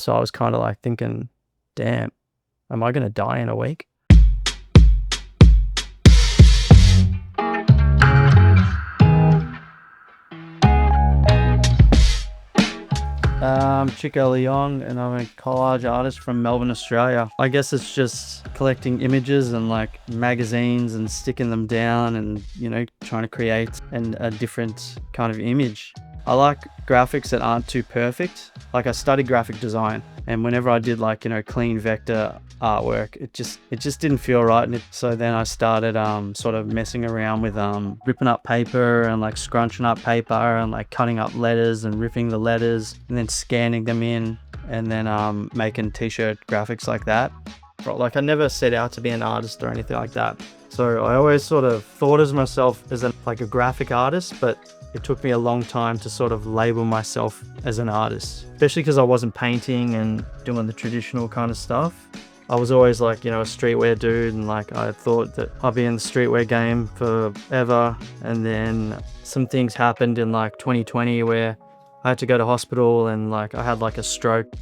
So I was kind of like thinking, damn, am I going to die in a week? Chico Leong, and I'm a collage artist from Melbourne, Australia. I guess it's just collecting images and like magazines and sticking them down and, trying to create a different kind of image. I like graphics that aren't too perfect. Like I studied graphic design, and whenever I did like, clean vector artwork, it just didn't feel right. And so then I started sort of messing around with ripping up paper and like scrunching up paper and like cutting up letters and ripping the letters and then scanning them in and then making t-shirt graphics like that. Like I never set out to be an artist or anything like that. So I always sort of thought of myself as like a graphic artist, but it took me a long time to sort of label myself as an artist, especially because I wasn't painting and doing the traditional kind of stuff. I was always like, a streetwear dude, and like I thought that I'd be in the streetwear game forever. And then some things happened in like 2020 where I had to go to hospital and like I had like a stroke.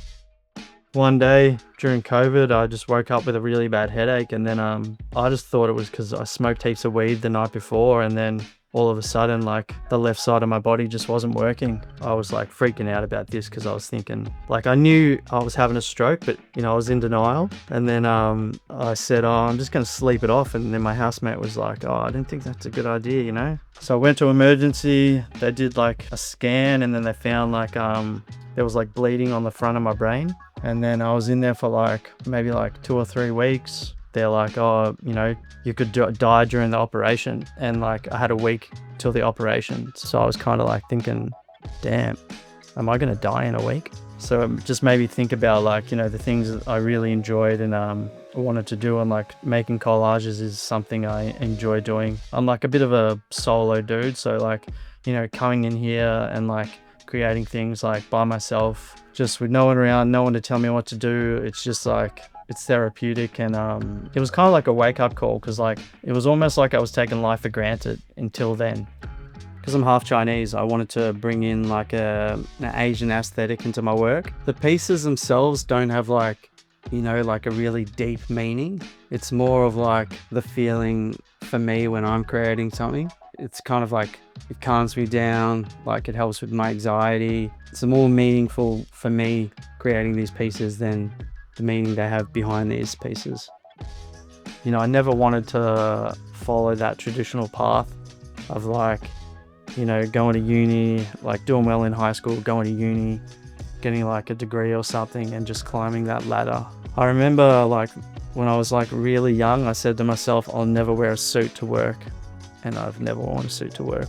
One day during COVID, I just woke up with a really bad headache, and then I just thought it was because I smoked heaps of weed the night before, and then all of a sudden like the left side of my body just wasn't working. I was like freaking out about this because I was thinking, like, I knew I was having a stroke, but I was in denial. And then I said, oh, I'm just going to sleep it off. And then my housemate was like, oh, I didn't think that's a good idea, So I went to emergency. They did like a scan, and then they found like there was like bleeding on the front of my brain. And then I was in there for like maybe like 2 or 3 weeks. They're like, oh, you could die during the operation. And like I had a week till the operation. So I was kind of like thinking, damn, am I going to die in a week? So it just made me think about like, the things that I really enjoyed and wanted to do. And like making collages is something I enjoy doing. I'm like a bit of a solo dude. So like, coming in here and like creating things like by myself, just with no one around, no one to tell me what to do. It's just like, it's therapeutic. And it was kind of like a wake-up call, because like it was almost like I was taking life for granted until then. Because I'm half Chinese, I wanted to bring in like an Asian aesthetic into my work. The pieces themselves don't have like, like a really deep meaning. It's more of like the feeling for me when I'm creating something. It's kind of like, it calms me down, like it helps with my anxiety. It's more meaningful for me creating these pieces than the meaning they have behind these pieces. I never wanted to follow that traditional path of like, going to uni, like doing well in high school, going to uni, getting like a degree or something and just climbing that ladder. I remember like when I was like really young, I said to myself, I'll never wear a suit to work. And I've never worn a suit to work.